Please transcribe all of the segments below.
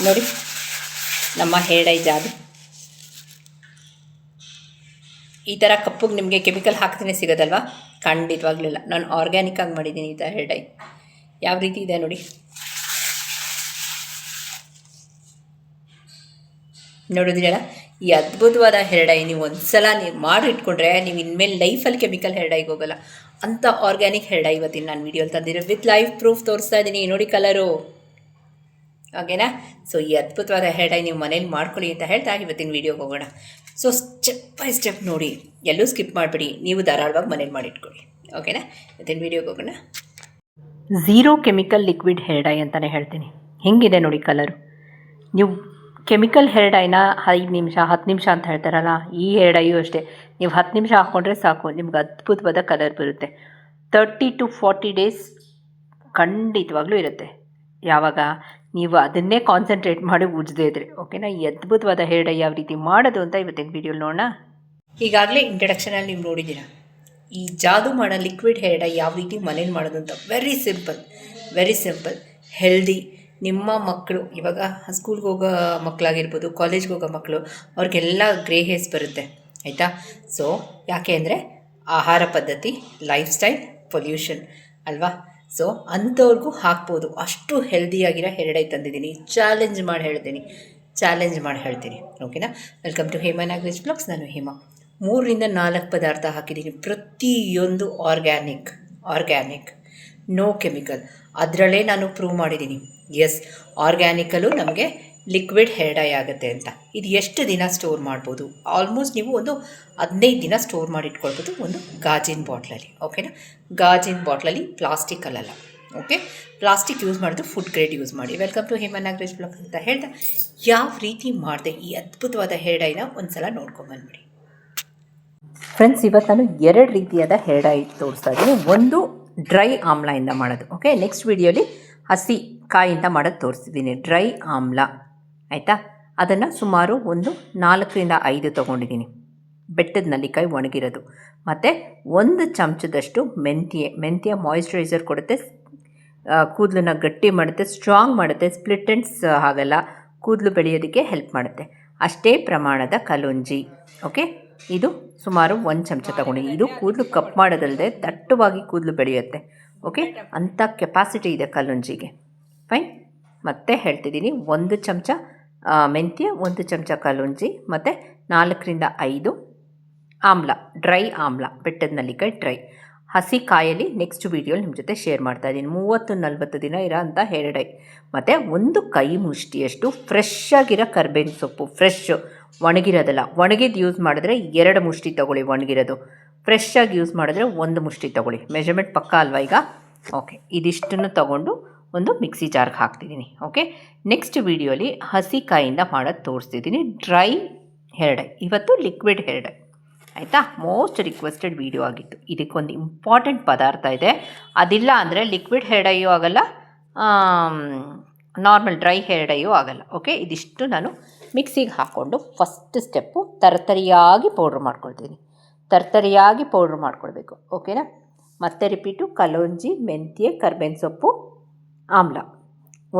ನೋಡಿ ನಮ್ಮ hair dye ಜಾದು. ಈ ಥರ ಕಪ್ಪಗೆ ನಿಮಗೆ ಕೆಮಿಕಲ್ ಹಾಕ್ತಾನೆ ಸಿಗೋದಲ್ವಾ? ಖಂಡಿತವಾಗ್ಲಿಲ್ಲ, ನಾನು ಆರ್ಗ್ಯಾನಿಕ್ ಆಗಿ ಮಾಡಿದ್ದೀನಿ ಈ ಥರ ಹೇರ್ ಡೈ. ಯಾವ ರೀತಿ ಇದೆ ನೋಡಿ. ನೋಡಿದ್ರಲ್ಲ, ಈ ಅದ್ಭುತವಾದ ಹೇರ್ ಡೈ ನೀವು ಒಂದ್ಸಲ ನೀವು ಮಾಡಿ ಇಟ್ಕೊಂಡ್ರೆ ನೀವು ಇನ್ಮೇಲೆ ಲೈಫಲ್ಲಿ ಕೆಮಿಕಲ್ ಹೇರ್ ಡೈಗೆ ಹೋಗಲ್ಲ. ಅಂಥ ಆರ್ಗ್ಯಾನಿಕ್ ಹೇರ್ ಡೈ ಇವತ್ತಿನ ನಾನು ವೀಡಿಯೋಲಿ ತಂದಿರೋ ವಿತ್ ಲೈವ್ ಪ್ರೂಫ್ ತೋರಿಸ್ತಾ ಇದ್ದೀನಿ. ನೋಡಿ ಕಲರು, ಓಕೆನಾ? ಸೊ ಈ ಅದ್ಭುತವಾದ ಹೇರ್ ಡೈ ನೀವು ಮನೇಲಿ ಮಾಡ್ಕೊಳ್ಳಿ ಅಂತ ಹೇಳ್ತಾ ಇವತ್ತಿನ ವೀಡಿಯೋಗೆ ಹೋಗೋಣ. ಸೊ ಸ್ಟೆಪ್ ಬೈ ಸ್ಟೆಪ್ ನೋಡಿ, ಎಲ್ಲೂ ಸ್ಕಿಪ್ ಮಾಡಿಬಿಡಿ, ನೀವು ಧಾರಾಳವಾಗಿ ಮನೇಲಿ ಮಾಡಿಟ್ಕೊಳ್ಳಿ. ಓಕೆನಾ? ಇವತ್ತಿನ ವೀಡಿಯೋಗೆ ಹೋಗೋಣ. Zero chemical liquid hair dye ಅಂತಲೇ ಹೇಳ್ತೀನಿ. ಹೆಂಗಿದೆ ನೋಡಿ ಕಲರು. ನೀವು ಕೆಮಿಕಲ್ ಹೇರ್ ಡೈನ 5 ನಿಮಿಷ 10 ನಿಮಿಷ ಅಂತ ಹೇಳ್ತಾರಲ್ಲ, ಈ ಹೇರ್ ಡೈಯೂ ಅಷ್ಟೇ. ನೀವು 10 ನಿಮಿಷ ಹಾಕ್ಕೊಂಡ್ರೆ ಸಾಕು, ನಿಮ್ಗೆ ಅದ್ಭುತವಾದ ಕಲರ್ ಬರುತ್ತೆ. 30 to 40 ಡೇಸ್ ಖಂಡಿತವಾಗ್ಲೂ ಇರುತ್ತೆ. ಯಾವಾಗ ನೀವು ಅದನ್ನೇ ಕಾನ್ಸಂಟ್ರೇಟ್ ಮಾಡಿ ಉಜ್ಜದೇ ಇದ್ರೆ. ಓಕೆನಾ? ಈ ಅದ್ಭುತವಾದ ಹೇರ್ ಡೈ ಯಾವ ರೀತಿ ಮಾಡೋದು ಅಂತ ಇವತ್ತಿನ ವೀಡಿಯೋಲಿ ನೋಡೋಣ. ಈಗಾಗಲೇ ಇಂಟ್ರಡಕ್ಷನಲ್ಲಿ ನೀವು ನೋಡಿದ್ದೀರಾ ಈ ಜಾದು ಮಾಡೋ ಲಿಕ್ವಿಡ್ ಹೇರ್ ಡೈ ಯಾವ ರೀತಿ ಮನೇಲಿ ಮಾಡೋದು ಅಂತ. Very simple, healthy. ನಿಮ್ಮ ಮಕ್ಕಳು ಇವಾಗ ಸ್ಕೂಲ್ಗೆ ಹೋಗೋ ಮಕ್ಕಳಾಗಿರ್ಬೋದು, ಕಾಲೇಜ್ಗೆ ಹೋಗೋ ಮಕ್ಕಳು, ಅವ್ರಿಗೆಲ್ಲ ಗ್ರೇ ಹೇರ್ಸ್ ಬರುತ್ತೆ, ಆಯಿತಾ? ಸೊ ಯಾಕೆ ಅಂದರೆ ಆಹಾರ ಪದ್ಧತಿ, ಲೈಫ್ ಸ್ಟೈಲ್, ಪೊಲ್ಯೂಷನ್ ಅಲ್ವಾ? ಸೊ ಅಂಥವ್ರಿಗೂ ಹಾಕ್ಬೋದು. ಅಷ್ಟು ಹೆಲ್ದಿಯಾಗಿರೋ ಹೇರ್ ಡೈ ತಂದಿದ್ದೀನಿ. ಚಾಲೆಂಜ್ ಮಾಡಿ ಹೇಳ್ತೀನಿ. ಓಕೆನಾ? Welcome to Hema Nagaraj blogs. ನಾನು ಹೇಮಾ. 3 ರಿಂದ 4 ಪದಾರ್ಥ ಹಾಕಿದ್ದೀನಿ. ಪ್ರತಿಯೊಂದು ಆರ್ಗ್ಯಾನಿಕ್, ನೋ ಕೆಮಿಕಲ್. ಅದರಲ್ಲೇ ನಾನು ಪ್ರೂವ್ ಮಾಡಿದ್ದೀನಿ. ಎಸ್, ಆರ್ಗ್ಯಾನಿಕಲ್ಲೂ ನಮಗೆ ಲಿಕ್ವಿಡ್ ಹೇರ್ ಡೈ ಆಗುತ್ತೆ ಅಂತ. ಇದು ಎಷ್ಟು ದಿನ ಸ್ಟೋರ್ ಮಾಡ್ಬೋದು? ಆಲ್ಮೋಸ್ಟ್ ನೀವು ಒಂದು 15 ದಿನ ಸ್ಟೋರ್ ಮಾಡಿ ಇಟ್ಕೊಳ್ಬೋದು ಒಂದು ಗಾಜಿನ ಬಾಟ್ಲಲ್ಲಿ. ಓಕೆನಾ? ಗಾಜಿನ ಬಾಟ್ಲಲ್ಲಿ, ಪ್ಲಾಸ್ಟಿಕಲ್ಲ. ಓಕೆ? ಪ್ಲಾಸ್ಟಿಕ್ ಯೂಸ್ ಮಾಡಿದ್ರೆ ಫುಡ್ ಗ್ರೇಡ್ ಯೂಸ್ ಮಾಡಿ. Welcome to Hema Nagaraj blogs ಅಂತ ಹೇಳ್ತಾ ಯಾವ ರೀತಿ ಮಾಡಿದೆ ಈ ಅದ್ಭುತವಾದ ಹೇರ್ ಡೈನ ಒಂದು ಸಲ ನೋಡ್ಕೊಂಬಂದ್ಬಿಡಿ. ಫ್ರೆಂಡ್ಸ್, ಇವತ್ತು ನಾನು 2 ರೀತಿಯಾದ ಹೇರ್ ಡೈ ತೋರಿಸ್ತಾ ಇದ್ದೀನಿ. ಒಂದು ಡ್ರೈ ಆಮ್ಲಾಯಿಂದ ಮಾಡೋದು. ಓಕೆ? ನೆಕ್ಸ್ಟ್ ವೀಡಿಯೋಲಿ ಹಸಿ ಕಾಯಿಂದ ಮಾಡೋದು ತೋರಿಸ್ತಿದ್ದೀನಿ, ಡ್ರೈ ಆಮ್ಲ. ಆಯಿತಾ? ಅದನ್ನು ಸುಮಾರು ಒಂದು 4 ರಿಂದ 5 ತೊಗೊಂಡಿದ್ದೀನಿ. ಬೆಟ್ಟದ ನೆಲ್ಲಿಕಾಯಿ ಒಣಗಿರೋದು. ಮತ್ತು 1 ಚಮಚದಷ್ಟು ಮೆಂತ್ಯ ಮಾಯಿಶ್ಚರೈಸರ್ ಕೊಡುತ್ತೆ, ಕೂದಲನ್ನ ಗಟ್ಟಿ ಮಾಡುತ್ತೆ, ಸ್ಟ್ರಾಂಗ್ ಮಾಡುತ್ತೆ, ಸ್ಪ್ಲಿಟ್ ಎಂಡ್ಸ್ ಆಗಲ್ಲ, ಕೂದಲು ಬೆಳೆಯೋದಕ್ಕೆ ಹೆಲ್ಪ್ ಮಾಡುತ್ತೆ. ಅಷ್ಟೇ ಪ್ರಮಾಣದ ಕಲೋಂಜಿ. ಓಕೆ? ಇದು ಸುಮಾರು 1 ಚಮಚ ತೊಗೊಂಡಿದ್ದೀನಿ. ಇದು ಕೂದಲು ಕಪ್ ಮಾಡೋದಲ್ಲದೆ ದಟ್ಟವಾಗಿ ಕೂದಲು ಬೆಳೆಯುತ್ತೆ. ಓಕೆ? ಅಂಥ ಕೆಪಾಸಿಟಿ ಇದೆ ಕಲೋಂಜಿಗೆ. ಫೈನ್. ಮತ್ತೆ ಹೇಳ್ತಿದ್ದೀನಿ, 1 ಚಮಚ ಮೆಂತ್ಯ, 1 ಚಮಚ ಕಲೋಂಜಿ, ಮತ್ತು 4 ರಿಂದ 5 ಆಮ್ಲ, ಡ್ರೈ ಆಮ್ಲ, ಬೆಟ್ಟದ ನೆಲ್ಲಿಕಾಯಿ ಡ್ರೈ. ಹಸಿ ಕಾಯಲ್ಲಿ ನೆಕ್ಸ್ಟ್ ವೀಡಿಯೋಲಿ ನಿಮ್ಮ ಜೊತೆ ಶೇರ್ ಮಾಡ್ತಾಯಿದ್ದೀನಿ. 30-40 ದಿನ ಇರೋ ಅಂಥ ಹೇರ್ ಡೈ. ಮತ್ತು 1 ಕೈ ಮುಷ್ಟಿಯಷ್ಟು ಫ್ರೆಶ್ ಆಗಿರೋ ಕರ್ಬೇವಿನ ಸೊಪ್ಪು. ಒಣಗಿರೋದಲ್ಲ. ಒಣಗಿದ್ದು ಯೂಸ್ ಮಾಡಿದ್ರೆ 2 ಮುಷ್ಟಿ ತೊಗೊಳ್ಳಿ ಒಣಗಿರೋದು. ಫ್ರೆಶ್ ಆಗಿ ಯೂಸ್ ಮಾಡಿದ್ರೆ 1 ಮುಷ್ಟಿ ತೊಗೊಳ್ಳಿ. ಮೆಜರ್ಮೆಂಟ್ ಪಕ್ಕ ಅಲ್ವಾ ಈಗ? ಓಕೆ. ಇದಿಷ್ಟನ್ನು ತೊಗೊಂಡು ಒಂದು ಮಿಕ್ಸಿ ಜಾರ್ಗೆ ಹಾಕ್ತಿದ್ದೀನಿ. ಓಕೆ? ನೆಕ್ಸ್ಟ್ ವೀಡಿಯೋಲಿ ಹಸಿ ಕಾಯಿಂದ ಮಾಡೋದು ತೋರಿಸ್ತಿದ್ದೀನಿ, ಡ್ರೈ ಹೇರ್ ಡೈ. ಇವತ್ತು ಲಿಕ್ವಿಡ್ ಹೇರ್ ಡೈ. ಆಯಿತಾ? ಮೋಸ್ಟ್ ರಿಕ್ವೆಸ್ಟೆಡ್ ವೀಡಿಯೋ ಆಗಿತ್ತು. ಇದಕ್ಕೊಂದು ಇಂಪಾರ್ಟೆಂಟ್ ಪದಾರ್ಥ ಇದೆ. ಅದಿಲ್ಲ ಅಂದರೆ ಲಿಕ್ವಿಡ್ ಹೇರ್ ಡೈಯೂ ಆಗಲ್ಲ, ನಾರ್ಮಲ್ ಡ್ರೈ ಹೇರ್ ಡೈಯೂ ಆಗಲ್ಲ. ಓಕೆ? ಇದಿಷ್ಟು ನಾನು ಮಿಕ್ಸಿಗೆ ಹಾಕ್ಕೊಂಡು ಫಸ್ಟ್ ಸ್ಟೆಪ್ಪು ತರ್ತರಿಯಾಗಿ ಪೌಡ್ರ್ ಮಾಡ್ಕೊಳ್ಬೇಕು. ಓಕೆನಾ? ಮತ್ತೆ ರಿಪೀಟು, ಕಲೋಂಜಿ, ಮೆಂತ್ಯ, ಕರ್ಬೇವಿನ ಸೊಪ್ಪು, ಆಮ್ಲ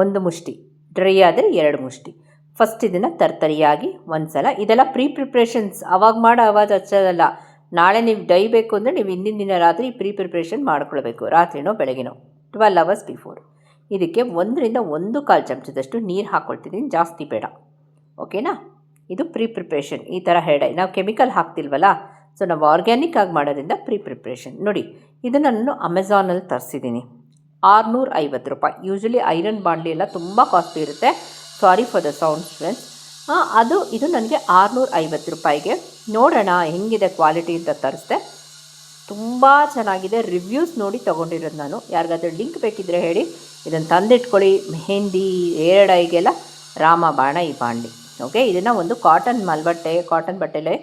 1 ಮುಷ್ಟಿ, ಡ್ರೈ ಆದರೆ 2 ಮುಷ್ಟಿ. ಫಸ್ಟ್ ಇದನ್ನು ತರ್ತರಿಯಾಗಿ ಒಂದು ಸಲ, ಇದೆಲ್ಲ ಪ್ರಿಪ್ರೇಷನ್ಸ್, ಅವಾಗ ಮಾಡೋ ಆವಾಜ್ ಹಚ್ಚೋದಲ್ಲ. ನಾಳೆ ನೀವು ಡೈ ಬೇಕು ಅಂದರೆ ನೀವು ಹಿಂದಿನ ದಿನ ರಾತ್ರಿ ಪ್ರಿಪ್ರೇಷನ್ ಮಾಡ್ಕೊಳ್ಬೇಕು, ರಾತ್ರಿನೋ ಬೆಳಗ್ಗೆನೋ, 12 hours ಬಿಫೋರ್. ಇದಕ್ಕೆ 1 ರಿಂದ 1.25 ಚಮಚದಷ್ಟು ನೀರು ಹಾಕ್ಕೊಳ್ತಿದ್ದೀನಿ, ಜಾಸ್ತಿ ಬೇಡ. ಓಕೆನಾ? ಇದು ಪ್ರಿಪ್ರೇಷನ್. ಈ ಥರ ಹೇರ್ ಡೈ ನಾವು ಕೆಮಿಕಲ್ ಹಾಕ್ತಿಲ್ವಲ್ಲ, ಸೊ ನಾವು ಆರ್ಗ್ಯಾನಿಕ್ ಆಗಿ ಮಾಡೋದ್ರಿಂದ ಪ್ರಿಪ್ರೇಷನ್. ನೋಡಿ, ಇದನ್ನು ನಾನು ಅಮೆಝಾನಲ್ಲಿ ತರಿಸಿದ್ದೀನಿ, 650 ರೂಪಾಯಿ. ಯೂಶ್ವಲಿ ಐರನ್ ಬಾಂಡ್ಲಿ ಎಲ್ಲ ತುಂಬ ಕಾಸ್ಟ್ಲಿ ಇರುತ್ತೆ. Sorry for the sounds friends. ಇದು ನನಗೆ 650 ರೂಪಾಯಿಗೆ. ನೋಡೋಣ ಹೆಂಗಿದೆ ಕ್ವಾಲಿಟಿ ಅಂತ ತರಿಸ್ದೆ. ತುಂಬ ಚೆನ್ನಾಗಿದೆ. ರಿವ್ಯೂಸ್ ನೋಡಿ ತೊಗೊಂಡಿರೋದು ನಾನು. ಯಾರಿಗಾದ್ರೂ ಲಿಂಕ್ ಬೇಕಿದ್ದರೆ ಹೇಳಿ, ಇದನ್ನು ತಂದಿಟ್ಕೊಳ್ಳಿ. ಮೆಹಂದಿ, ಹೇರ್ ಡೈಗೆಲ್ಲ ರಾಮಬಾಣ ಈ ಬಾಂಡ್ಲಿ. ಓಕೆ? ಇದನ್ನು ಒಂದು ಕಾಟನ್ ಬಟ್ಟೆಲೇ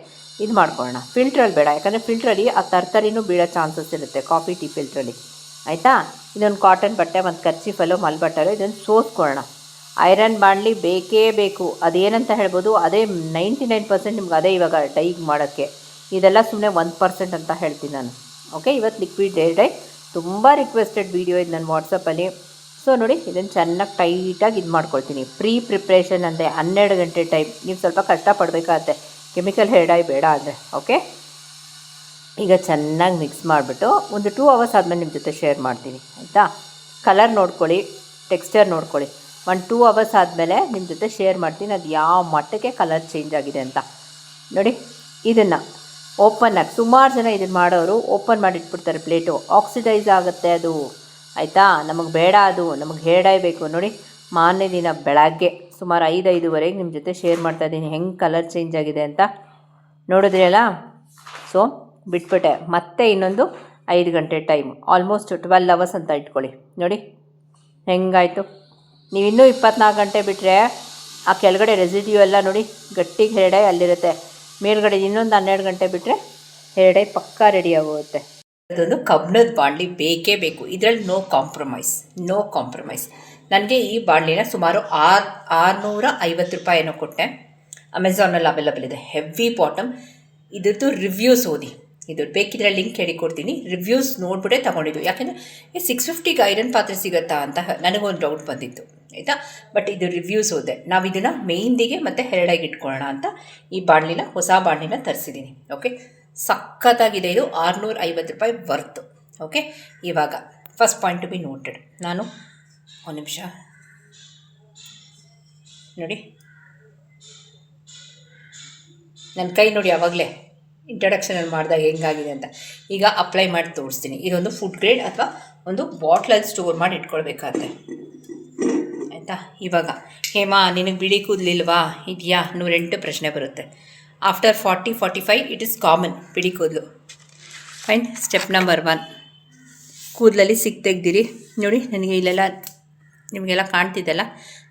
ಇದು ಮಾಡ್ಕೊಳ್ಳೋಣ. ಫಿಲ್ಟ್ರಲ್ಲಿ ಬೇಡ, ಯಾಕಂದರೆ ಫಿಲ್ಟ್ರಲ್ಲಿ ಆ ತರ್ತರಿನೂ ಬೀಳೋ ಚಾನ್ಸಸ್ ಇರುತ್ತೆ, ಕಾಫಿ ಟೀ ಫಿಲ್ಟ್ರಲ್ಲಿ. ಆಯಿತಾ? ಇದೊಂದು ಕಾಟನ್ ಬಟ್ಟೆ, ಒಂದು ಕರ್ಚೀಫಲ್ಲೋ ಮಲ್ಬಟ್ಟೆಲ್ಲೋ ಇದನ್ನು ಸೋಸ್ಕೊಳ್ಳೋಣ. ಐರನ್ ಬಾಂಡ್ಲಿ ಬೇಕೇ ಬೇಕು. ಅದೇನಂತ ಹೇಳ್ಬೋದು, ಅದೇ 99% ನಿಮ್ಗೆ ಅದೇ ಇವಾಗ ಡೈಗೆ ಮಾಡೋಕ್ಕೆ. ಇದೆಲ್ಲ ಸುಮ್ಮನೆ 1% ಅಂತ ಹೇಳ್ತೀನಿ ನಾನು. ಓಕೆ? ಇವತ್ತು ಲಿಕ್ವಿಡ್ ಹೇರ್ ಡೈ ತುಂಬ ರಿಕ್ವೆಸ್ಟೆಡ್ ವೀಡಿಯೋ ಇದು ನನ್ನ ವಾಟ್ಸಪ್ಪಲ್ಲಿ. ಸೊ ನೋಡಿ ಇದನ್ನು ಚೆನ್ನಾಗಿ ಟೈಟಾಗಿ ಇದು ಮಾಡ್ಕೊಳ್ತೀನಿ. ಪ್ರಿಪ್ರೇಷನ್ ಅಂದರೆ 12 ಗಂಟೆ ಟೈಮ್. ನೀವು ಸ್ವಲ್ಪ ಕಷ್ಟಪಡಬೇಕಾಗತ್ತೆ ಕೆಮಿಕಲ್ ಹೇರ್ ಡೈ ಬೇಡ ಅಂದರೆ. ಓಕೆ, ಈಗ ಚೆನ್ನಾಗಿ ಮಿಕ್ಸ್ ಮಾಡಿಬಿಟ್ಟು ಒಂದು 2 ಅವರ್ಸ್ ಆದಮೇಲೆ ನಿಮ್ಮ ಜೊತೆ ಶೇರ್ ಮಾಡ್ತೀನಿ ಆಯಿತಾ. ಕಲರ್ ನೋಡ್ಕೊಳ್ಳಿ, ಟೆಕ್ಸ್ಚರ್ ನೋಡ್ಕೊಳ್ಳಿ. 1-2 ಅವರ್ಸ್ ಆದಮೇಲೆ ನಿಮ್ಮ ಜೊತೆ ಶೇರ್ ಮಾಡ್ತೀನಿ ಅದು ಯಾವ ಮಟ್ಟಕ್ಕೆ ಕಲರ್ ಚೇಂಜ್ ಆಗಿದೆ ಅಂತ. ನೋಡಿ ಇದನ್ನು ಓಪನ್ ಆಗಿ ಸುಮಾರು ಜನ ಇದನ್ನು ಮಾಡೋರು ಓಪನ್ ಮಾಡಿ ಇಟ್ಬಿಡ್ತಾರೆ ಪ್ಲೇಟು. ಆಕ್ಸಿಡೈಸ್ ಆಗುತ್ತೆ ಅದು ಆಯಿತಾ. ನಮಗೆ ಬೇಡ ಅದು, ನಮಗೆ ಹೇರ್ ಡೈ ಬೇಕು. ನೋಡಿ ಮಾರನೇ ದಿನ ಬೆಳಗ್ಗೆ ಸುಮಾರು 5-5:30 ನಿಮ್ಮ ಜೊತೆ ಶೇರ್ ಮಾಡ್ತಾಯಿದ್ದೀನಿ ಹೆಂಗೆ ಕಲರ್ ಚೇಂಜ್ ಆಗಿದೆ ಅಂತ. ನೋಡಿದ್ರಿ ಅಲ್ಲ. ಸೊ ಬಿಟ್ಬಿಟ್ಟೆ. ಮತ್ತೆ ಇನ್ನೊಂದು 5 ಗಂಟೆ ಟೈಮ್, ಆಲ್ಮೋಸ್ಟ್ 12 ಅವರ್ಸ್ ಅಂತ ಇಟ್ಕೊಳ್ಳಿ. ನೋಡಿ ಹೆಂಗಾಯಿತು. ನೀವು ಇನ್ನೂ 24 ಗಂಟೆ ಬಿಟ್ಟರೆ ಆ ಕೆಳಗಡೆ ರೆಸಿಡ್ಯೂ ಎಲ್ಲ ನೋಡಿ ಗಟ್ಟಿಗೆ ಹೇರ್ ಡೈ ಅಲ್ಲಿರುತ್ತೆ. ಮೇಲ್ಗಡೆ ಇನ್ನೊಂದು 12 ಗಂಟೆ ಬಿಟ್ಟರೆ ಹೇರ್ ಡೈ ಪಕ್ಕಾ ರೆಡಿ ಆಗೋಗುತ್ತೆ. ಅದೊಂದು ಕಬ್ಬಿಣದ ಬಾಣಲಿ ಬೇಕೇ ಬೇಕು. ಇದರಲ್ಲಿ ನೋ ಕಾಂಪ್ರಮೈಸ್. ನನಗೆ ಈ ಬಾಣಲಿನ ಸುಮಾರು 650 ರೂಪಾಯಿನೋ ಕೊಟ್ಟೆ. ಅಮೆಝಾನಲ್ಲಿ ಅವೈಲಬಲ್ ಇದೆ. Heavy bottom. ಇದ್ರದ್ದು ರಿವ್ಯೂಸ್ ಓದಿ. ಇದು ಬೇಕಿದ್ರೆ ಲಿಂಕ್ ಕೊಡ್ತೀನಿ. ರಿವ್ಯೂಸ್ ನೋಡ್ಬಿಟ್ಟೆ ತೊಗೊಂಡಿದ್ದು. ಯಾಕೆಂದರೆ 650ಗೆ ಐರನ್ ಪಾತ್ರೆ ಸಿಗುತ್ತಾ ಅಂತ ನನಗೊಂದು ಡೌಟ್ ಬಂದಿತ್ತು ಆಯಿತಾ. ಬಟ್ ಇದು ರಿವ್ಯೂಸ್ ಓದೆ. ನಾವು ಇದನ್ನು ಮೆಹಿಂದಿಗೆ ಮತ್ತು ಹೇರ್ ಡೈಗೆ ಇಟ್ಕೊಳ್ಳೋಣ ಅಂತ ಈ ಬಾಣಲಿನ, ಹೊಸ ಬಾಣಲಿನ ತರಿಸಿದ್ದೀನಿ. ಓಕೆ, ಸಖತ್ತಾಗಿದೆ. ಇದು 650 ರೂಪಾಯಿ ವರ್ತು. ಓಕೆ, ಇವಾಗ first point to be noted. ನಾನು ಒಂದು ನಿಮಿಷ ನೋಡಿ, ನನ್ನ ಕೈ ನೋಡಿ ಆವಾಗಲೇ ಇಂಟ್ರಡಕ್ಷನಲ್ಲಿ ಮಾಡಿದಾಗ ಹೆಂಗಾಗಿದೆ ಅಂತ. ಈಗ ಅಪ್ಲೈ ಮಾಡಿ ತೋರಿಸ್ತೀನಿ. ಇದೊಂದು ಫುಡ್ ಗ್ರೇಡ್ ಅಥವಾ ಒಂದು ಬಾಟ್ಲಲ್ಲಿ ಸ್ಟೋರ್ ಮಾಡಿ ಇಟ್ಕೊಳ್ಬೇಕಾಗತ್ತೆ ಆಯಿತಾ. ಇವಾಗ ಹೇಮಾ ನಿನಗೆ ಬಿಳಿ ಕೂದಲಿಲ್ವಾ, ಇದೆಯಾ 108 ಪ್ರಶ್ನೆ ಬರುತ್ತೆ. ಆಫ್ಟರ್ 40-45 ಇಟ್ ಇಸ್ ಕಾಮನ್ ಬಿಳಿ ಕೂದಲು. ಫೈನ್. Step number 1, ಕೂದಲಲ್ಲಿ ತೆಗ್ದಿರಿ. ನೋಡಿ ನನಗೆ ಇಲ್ಲೆಲ್ಲ ನಿಮಗೆಲ್ಲ ಕಾಣ್ತಿದ್ದೆಲ್ಲ,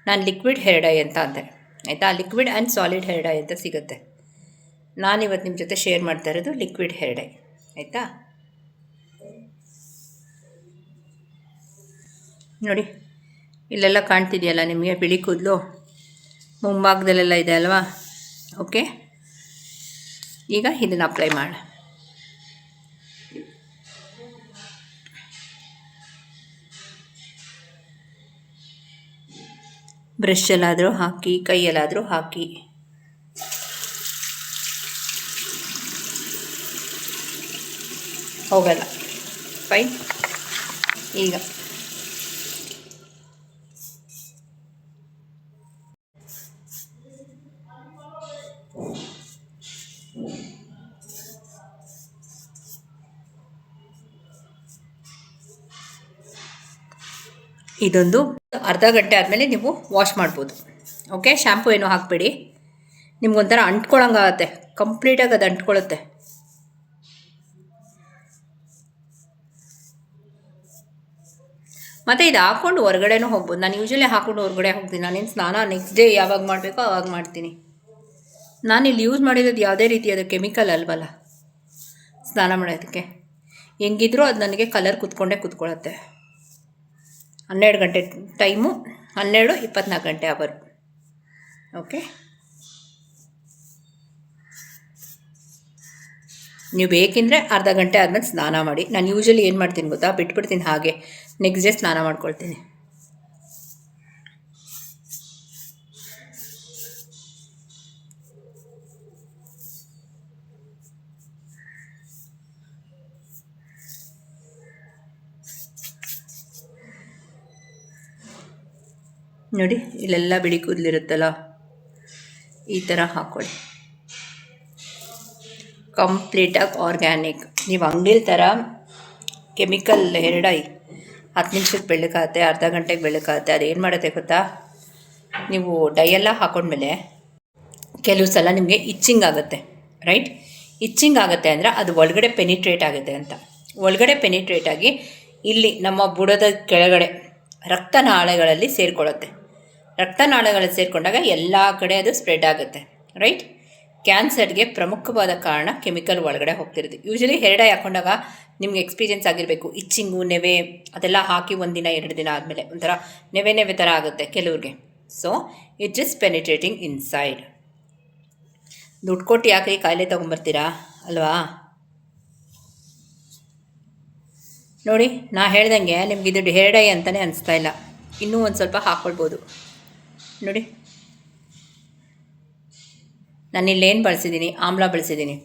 ನಾನು ಲಿಕ್ವಿಡ್ ಹೇರ್ ಡೈ ಅಂತ ಅಂದೆ ಆಯಿತಾ. Liquid and solid hair dye ಅಂತ ಸಿಗುತ್ತೆ. ನಾನಿವತ್ತು ನಿಮ್ಮ ಜೊತೆ ಶೇರ್ ಮಾಡ್ತಾ ಇರೋದು ಲಿಕ್ವಿಡ್ ಹೇರ್ ಡೈ ಆಯಿತಾ. ನೋಡಿ ಇಲ್ಲೆಲ್ಲ ಕಾಣ್ತಿದೆಯಲ್ಲ ನಿಮಗೆ ಬಿಳಿ ಕೂದಲು, ಮುಂಭಾಗದಲ್ಲೆಲ್ಲ ಇದೆ ಅಲ್ವಾ. ಓಕೆ, ಈಗ ಇದನ್ನು ಅಪ್ಲೈ ಮಾಡೋಣ. ಬ್ರಷಲ್ಲಾದರೂ ಹಾಕಿ, ಕೈಯಲ್ಲಾದರೂ ಹಾಕಿ. ಹೋಗಲ್ಲ. ಫೈನ್. ಈಗ ಇದೊಂದು ಅರ್ಧ ಗಂಟೆ ಆದಮೇಲೆ ನೀವು ವಾಶ್ ಮಾಡ್ಬೋದು. ಓಕೆ, ಶ್ಯಾಂಪು ಏನೂ ಹಾಕಬೇಡಿ. ನಿಮ್ಗೊಂಥರ ಅಂಟ್ಕೊಳಂಗಾಗತ್ತೆ, ಕಂಪ್ಲೀಟಾಗಿ ಅದು ಅಂಟ್ಕೊಳ್ಳುತ್ತೆ. ಮತ್ತು ಇದು ಹಾಕ್ಕೊಂಡು ಹೊರಗಡೆನೂ ಹೋಗ್ಬೋದು. ನಾನು ಯೂಶ್ವಲಿ ಹಾಕ್ಕೊಂಡು ಹೊರಗಡೆ ಹೋಗ್ತೀನಿ. ನಾನೇನು ಸ್ನಾನ ನೆಕ್ಸ್ಟ್ ಡೇ ಯಾವಾಗ ಮಾಡಬೇಕೋ ಆವಾಗ ಮಾಡ್ತೀನಿ. ನಾನಿಲ್ಲಿ ಯೂಸ್ ಮಾಡಿರೋದು ಯಾವುದೇ ರೀತಿಯಾದ ಕೆಮಿಕಲ್ ಅಲ್ವಲ್ಲ ಸ್ನಾನ ಮಾಡೋದಕ್ಕೆ. ಹೆಂಗಿದ್ರೂ ಅದು ನನಗೆ ಕಲರ್ ಕೂತ್ಕೊಳ್ಳುತ್ತೆ. 12 ಗಂಟೆ ಟೈಮು, 12-24 ಗಂಟೆ ಅವರು. ಓಕೆ, ನೀವು ಬೇಕೆಂದರೆ ಅರ್ಧ ಗಂಟೆ ಆದಮೇಲೆ ಸ್ನಾನ ಮಾಡಿ. ನಾನು ಯೂಶ್ವಲಿ ಏನು ಮಾಡ್ತೀನಿ ಗೊತ್ತಾ, ಬಿಟ್ಬಿಡ್ತೀನಿ ಹಾಗೆ. ನೆಕ್ಸ್ಟ್ ಡೇ ಸ್ನಾನ ಮಾಡ್ಕೊಳ್ತೀನಿ. ನೋಡಿ ಇಲ್ಲೆಲ್ಲ ಬಿಳಿ ಕೂದಲಿರುತ್ತಲ್ಲ, ಈ ಥರ ಹಾಕ್ಕೊಳ್ಳಿ. ಕಂಪ್ಲೀಟಾಗಿ ಆರ್ಗ್ಯಾನಿಕ್. ನೀವು ಅಂಗಡಿಲಿ ಥರ ಕೆಮಿಕಲ್ ಹೇರ್ ಡೈ 10 ನಿಮಿಷಕ್ಕೆ ಬೆಳಕಾಗುತ್ತೆ, ಅರ್ಧ ಗಂಟೆಗೆ ಬೆಳಕಾಗುತ್ತೆ. ಅದೇನು ಮಾಡುತ್ತೆ ಗೊತ್ತಾ, ನೀವು ಡೈಯೆಲ್ಲ ಹಾಕೊಂಡ್ಮೇಲೆ ಕೆಲವು ಸಲ ನಿಮಗೆ ಇಚ್ಚಿಂಗ್ ಆಗುತ್ತೆ, ರೈಟ್. ಇಚ್ಚಿಂಗ್ ಆಗುತ್ತೆ ಅಂದರೆ ಅದು ಒಳಗಡೆ ಪೆನಿಟ್ರೇಟ್ ಆಗುತ್ತೆ ಅಂತ. ಒಳಗಡೆ ಪೆನಿಟ್ರೇಟ್ ಆಗಿ ಇಲ್ಲಿ ನಮ್ಮ ಬುಡದ ಕೆಳಗಡೆ ರಕ್ತನಾಳಗಳಲ್ಲಿ ಸೇರಿಕೊಳ್ಳುತ್ತೆ. ರಕ್ತನಾಳಗಳಲ್ಲಿ ಸೇರಿಕೊಂಡಾಗ ಎಲ್ಲ ಕಡೆ ಅದು ಸ್ಪ್ರೆಡ್ ಆಗುತ್ತೆ, ರೈಟ್. ಕ್ಯಾನ್ಸರ್ಗೆ ಪ್ರಮುಖವಾದ ಕಾರಣ ಕೆಮಿಕಲ್ ಒಳಗಡೆ ಹೋಗ್ತಿರೋದು. ಯೂಶ್ವಲಿ ಹೇರ್ ಡೈ ಹಾಕೊಂಡಾಗ ನಿಮ್ಗೆ ಎಕ್ಸ್ಪೀರಿಯೆನ್ಸ್ ಆಗಿರಬೇಕು. ಇಚ್ಚಿಂಗು, ನೆವೆ ಅದೆಲ್ಲ ಹಾಕಿ 1 ದಿನ 2 ದಿನ ಆದಮೇಲೆ ಒಂಥರ ನೆವೆ ಥರ ಆಗುತ್ತೆ ಕೆಲವ್ರಿಗೆ. So it is penetrating inside. ದುಡ್ಡು ಕೊಟ್ಟು ಯಾಕೆ ಕಾಯಿಲೆ ತೊಗೊಂಬರ್ತೀರಾ ಅಲ್ವಾ. ನೋಡಿ ನಾ ಹೇಳ್ದಂಗೆ ನಿಮ್ಗೆ ಇದು ಹೇರ್ ಡೈ ಅಂತಲೇ ಅನಿಸ್ತಾ ಇಲ್ಲ. ಇನ್ನೂ ಒಂದು ಸ್ವಲ್ಪ ಹಾಕ್ಕೊಳ್ಬೋದು. ನೋಡಿ, ನಾನಿಲ್ಲೇನು ಬಳಸಿದ್ದೀನಿ, ಆಮ್ಲ ಬಳಸಿದ್ದೀನಿ,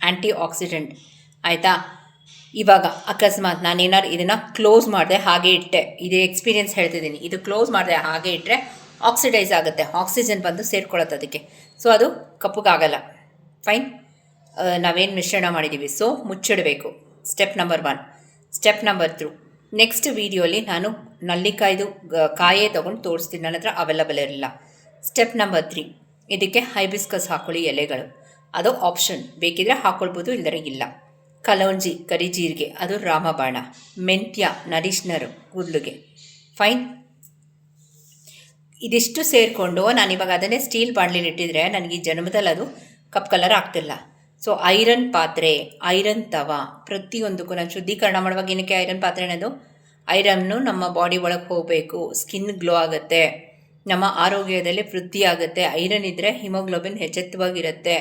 ಆ್ಯಂಟಿ ಆಕ್ಸಿಡೆಂಟ್ ಆಯಿತಾ. ಇವಾಗ ಅಕಸ್ಮಾತ್ ನಾನೇನಾದ್ರು ಇದನ್ನು ಕ್ಲೋಸ್ ಮಾಡಿದೆ ಹಾಗೆ ಇಟ್ಟೆ, ಇದು ಎಕ್ಸ್ಪೀರಿಯೆನ್ಸ್ ಹೇಳ್ತಿದ್ದೀನಿ, ಇದು ಕ್ಲೋಸ್ ಮಾಡಿದೆ ಹಾಗೆ ಇಟ್ಟರೆ ಆಕ್ಸಿಡೈಸ್ ಆಗುತ್ತೆ, ಆಕ್ಸಿಜನ್ ಬಂದು ಸೇರ್ಕೊಳ್ಳುತ್ತೆ ಅದಕ್ಕೆ. ಸೊ ಅದು ಕಪ್ಪಗಾಗಲ್ಲ. ಫೈನ್. ನಾವೇನು ಮಿಶ್ರಣ ಮಾಡಿದ್ದೀವಿ, ಸೊ ಮುಚ್ಚಿಡಬೇಕು. Step number 1. Step number 2, next ವೀಡಿಯೋಲಿ ನಾನು ನಲ್ಲಿಕಾಯ್ದು ಕಾಯೇ ತೊಗೊಂಡು ತೋರಿಸ್ತೀನಿ, ನನ್ನ ಹತ್ರ ಅವೈಲಬಲ್ ಇರಲಿಲ್ಲ. ಸ್ಟೆಪ್ ನಂಬರ್ 3, ಇದಕ್ಕೆ ಹೈಬಿಸ್ಕಸ್ ಹಾಕೊಳ್ಳಿ ಎಲೆಗಳು, ಅದು ಆಪ್ಷನ್, ಬೇಕಿದ್ರೆ ಹಾಕ್ಕೊಳ್ಬೋದು, ಇಲ್ಲದ್ರೆ ಇಲ್ಲ. ಕಲೌಂಜಿ ಕರಿ ಜೀರಿಗೆ, ಅದು ರಾಮಬಾಣ. ಮೆಂತ್ಯ ನರಿಷ್ನರು ಕೂದಲಿಗೆ. ಫೈನ್. ಇದಿಷ್ಟು ಸೇರಿಕೊಂಡು ನಾನಿವಾಗ ಅದನ್ನೇ ಸ್ಟೀಲ್ ಬಾಣಲಿಲಿ ಇಟ್ಟಿದ್ರೆ ನನಗೆ ಈ ಜನ್ಮದಲ್ಲಿ ಅದು ಕಪ್ ಕಲರ್ ಆಗ್ತಿಲ್ಲ. ಸೊ ಐರನ್ ಪಾತ್ರೆ, ಐರನ್ ತವ, ಪ್ರತಿಯೊಂದಕ್ಕೂ ನಾನು ಶುದ್ಧೀಕರಣ ಮಾಡುವಾಗ ಏನಕ್ಕೆ ಐರನ್ ಪಾತ್ರೆ ಅನ್ನೋದು, ಐರನ್ನು ನಮ್ಮ ಬಾಡಿ ಒಳಗೆ ಹೋಗಬೇಕು, ಸ್ಕಿನ್ ಗ್ಲೋ ಆಗುತ್ತೆ, ನಮ್ಮ ಆರೋಗ್ಯದಲ್ಲಿ ವೃದ್ಧಿ ಆಗುತ್ತೆ. ಐರನ್ ಇದ್ದರೆ ಹಿಮೋಗ್ಲೋಬಿನ್ ಹೆಚ್ಚೆತ್ತವಾಗಿರುತ್ತೆ.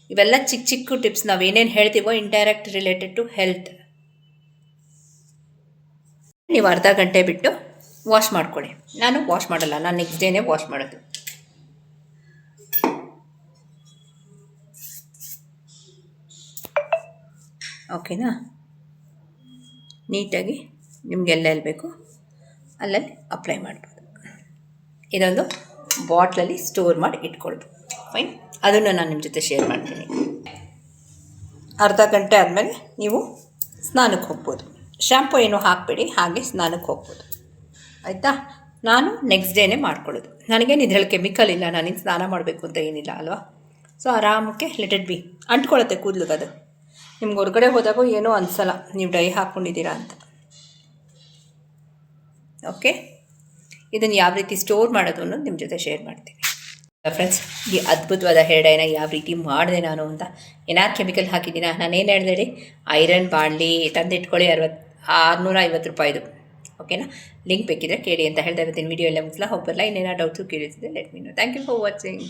ಇವೆಲ್ಲ ಚಿಕ್ಕ ಚಿಕ್ಕ ಟಿಪ್ಸ್ ನಾವೇನೇನು ಹೇಳ್ತೀವೋ ಇಂಡೈರೆಕ್ಟ್ ರಿಲೇಟೆಡ್ ಟು ಹೆಲ್ತ್. ನೀವು ಅರ್ಧ ಗಂಟೆ ಬಿಟ್ಟು ವಾಶ್ ಮಾಡ್ಕೊಳ್ಳಿ. ನಾನು ವಾಶ್ ಮಾಡಲ್ಲ, ನಾನು ನೆಕ್ಸ್ಟ್ ಡೇನೇ ವಾಶ್ ಮಾಡೋದು. ಓಕೆನಾ. ನೀಟಾಗಿ ನಿಮಗೆಲ್ಲ ಎಲ್ಲಿ ಬೇಕು ಅಲ್ಲಲ್ಲಿ ಅಪ್ಲೈ ಮಾಡ್ಬೋದು. ಇದೊಂದು ಬಾಟ್ಲಲ್ಲಿ ಸ್ಟೋರ್ ಮಾಡಿ ಇಟ್ಕೊಳ್ಬೋದು. ಫೈನ್. ಅದನ್ನು ನಾನು ನಿಮ್ಮ ಜೊತೆ ಶೇರ್ ಮಾಡ್ತೀನಿ. ಅರ್ಧ ಗಂಟೆ ಆದಮೇಲೆ ನೀವು ಸ್ನಾನಕ್ಕೆ ಹೋಗ್ಬೋದು. ಶ್ಯಾಂಪು ಏನು ಹಾಕಬೇಡಿ, ಹಾಗೆ ಸ್ನಾನಕ್ಕೆ ಹೋಗ್ಬೋದು. ಆಯಿತಾ. ನಾನು ನೆಕ್ಸ್ಟ್ ಡೇನೇ ಮಾಡ್ಕೊಳ್ಳೋದು. ನನಗೇನು ಇದ್ರಲ್ಲಿ ಕೆಮಿಕಲ್ ಇಲ್ಲ, ನಾನೇನು ಸ್ನಾನ ಮಾಡಬೇಕು ಅಂತ ಏನಿಲ್ಲ ಅಲ್ವಾ. ಸೊ ಆರಾಮಕ್ಕೆ ಲೆಟ್ ಇಟ್ ಬಿ. ಅಂಟ್ಕೊಳ್ಳುತ್ತೆ ಕೂದಲಿಗೆ. ಅದು ನಿಮ್ಗೆ ಹೊರಗಡೆ ಹೋದಾಗೂ ಏನೂ ಅನಿಸಲ್ಲ ನೀವು ಡೈ ಹಾಕ್ಕೊಂಡಿದ್ದೀರಾ ಅಂತ. ಓಕೆ. ಇದನ್ನು ಯಾವ ರೀತಿ ಸ್ಟೋರ್ ಮಾಡೋದು ಅನ್ನೋದು ನಿಮ್ಮ ಜೊತೆ ಶೇರ್ ಮಾಡ್ತೀನಿ. ಫ್ರೆಂಡ್ಸ್, ಈ ಅದ್ಭುತವಾದ ಹೇರ್ ಡೈನ ಯಾವ ರೀತಿ ಮಾಡಿದೆ ನಾನು ಅಂತ, ಏನಾರು ಕೆಮಿಕಲ್ ಹಾಕಿದ್ದೀನ, ನಾನೇನು ಹೇಳಿದೆ ಹೇಳಿ, ಐರನ್ ಬಾಣಲಿ ತಂದಿಟ್ಕೊಳ್ಳಿ, 650 ರೂಪಾಯಿದು. ಓಕೆನಾ. ಲಿಂಕ್ ಬೇಕಿದ್ರೆ ಕೇಳಿ ಅಂತ ಹೇಳ್ತಾ ಇರ್ತೀನಿ. ವಿಡಿಯೋ ಎಲ್ಲ ಮುಗಿಸ್ಲಾ ಹೋಗ್ಬರಲ್ಲ. ಇನ್ನೇನೋ ಡೌಟ್ಸು ಕ್ಯೂರಿಯಸ್ ಇದೆ, let me know. Thank you for watching.